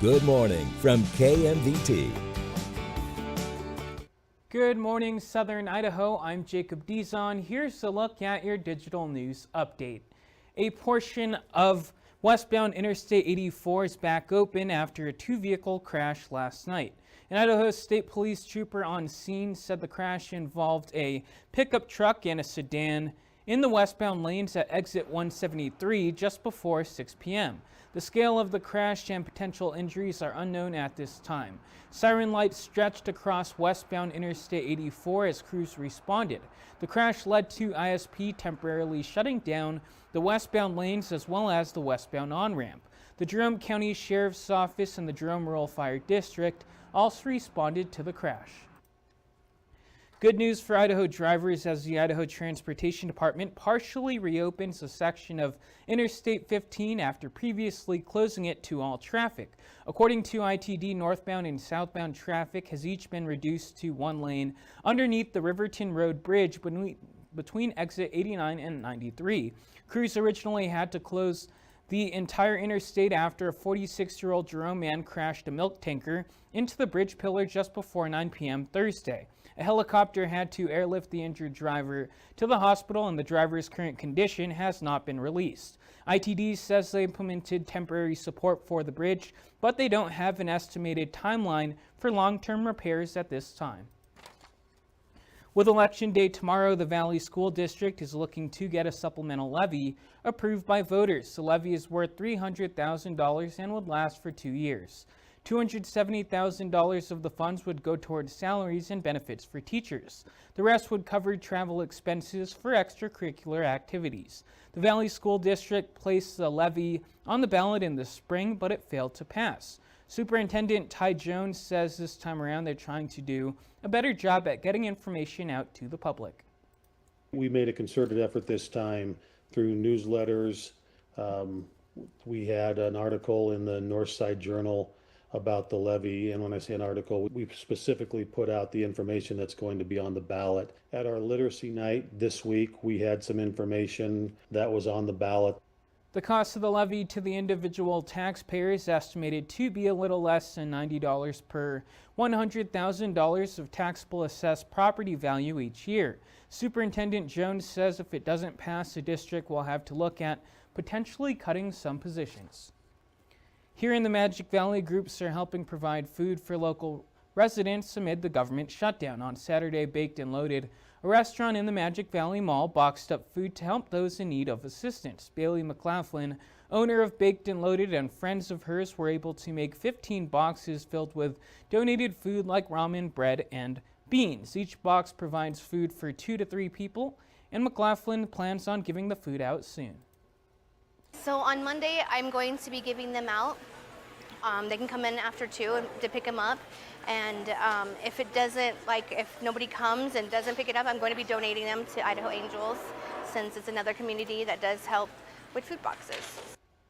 Good morning from KMVT. Good morning, Southern Idaho. I'm Jacob Dizon. Here's a look at your digital news update. A portion of westbound Interstate 84 is back open after a two-vehicle crash last night. An Idaho State Police trooper on scene said the crash involved a pickup truck and a sedan in the westbound lanes at exit 173 just before 6 p.m. The scale of the crash and potential injuries are unknown at this time. Siren lights stretched across westbound Interstate 84 as crews responded. The crash led to ISP temporarily shutting down the westbound lanes as well as the westbound on-ramp. The Jerome County Sheriff's Office and the Jerome Rural Fire District also responded to the crash. Good news for Idaho drivers as the Idaho Transportation Department partially reopens a section of Interstate 15 after previously closing it to all traffic. According to ITD, northbound and southbound traffic has each been reduced to one lane underneath the Riverton Road Bridge between exit 89 and 93. Crews originally had to close the entire interstate after a 46-year-old Jerome man crashed a milk tanker into the bridge pillar just before 9 p.m. Thursday. A helicopter had to airlift the injured driver to the hospital, and the driver's current condition has not been released. ITD says they implemented temporary support for the bridge, but they don't have an estimated timeline for long-term repairs at this time. With Election Day tomorrow, the Valley School District is looking to get a supplemental levy approved by voters. The levy is worth $300,000 and would last for 2 years. $270,000 of the funds would go towards salaries and benefits for teachers. The rest would cover travel expenses for extracurricular activities. The Valley School District placed the levy on the ballot in the spring, but it failed to pass. Superintendent Ty Jones says this time around they're trying to do a better job at getting information out to the public. We made a concerted effort this time through newsletters. We had an article in the Northside Journal about the levy, and when I say an article, we specifically put out the information that's going to be on the ballot. At our literacy night this week, we had some information that was on the ballot. The cost of the levy to the individual taxpayer is estimated to be a little less than $90 per $100,000 of taxable assessed property value each year. Superintendent Jones says if it doesn't pass, the district will have to look at potentially cutting some positions. Here in the Magic Valley, groups are helping provide food for local residents amid the government shutdown. On Saturday, Baked and Loaded, a restaurant in the Magic Valley Mall, boxed up food to help those in need of assistance. Bailey McLaughlin, owner of Baked and Loaded, and friends of hers were able to make 15 boxes filled with donated food like ramen, bread, and beans. Each box provides food for 2 to 3 people, and McLaughlin plans on giving the food out soon. So on Monday, I'm going to be giving them out. They can come in after 2 to pick them up. And if it doesn't, if nobody comes and doesn't pick it up, I'm going to be donating them to Idaho Angels, since it's another community that does help with food boxes.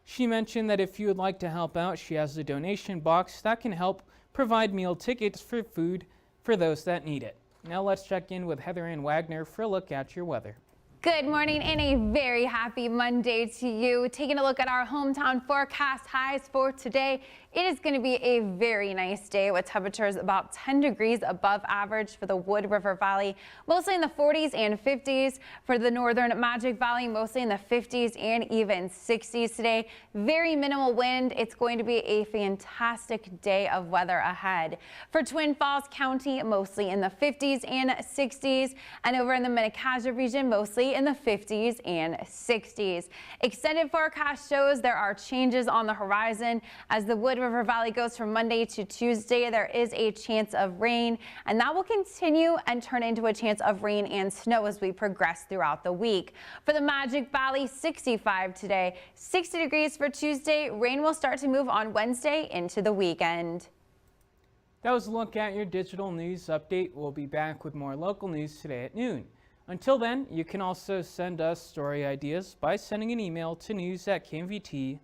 She mentioned that if you would like to help out, she has a donation box that can help provide meal tickets for food for those that need it. Now let's check in with Heather Ann Wagner for a look at your weather. Good morning and a very happy Monday to you. Taking a look at our hometown forecast highs for today. It is going to be a very nice day with temperatures about 10 degrees above average for the Wood River Valley, mostly in the 40s and 50s. For the northern Magic Valley, mostly in the 50s and even 60s today. Very minimal wind. It's going to be a fantastic day of weather ahead. For Twin Falls County, mostly in the 50s and 60s, and over in the Minnecaja region, mostly in the 50s and 60s. Extended forecast shows there are changes on the horizon as the Wood River Valley goes from Monday to Tuesday. There is a chance of rain, and that will continue and turn into a chance of rain and snow as we progress throughout the week. For the Magic Valley, 65 today, 60 degrees for Tuesday. Rain will start to move on Wednesday into the weekend. That was a look at your digital news update. We'll be back with more local news today at noon. Until then, you can also send us story ideas by sending an email to news@kmvt.com.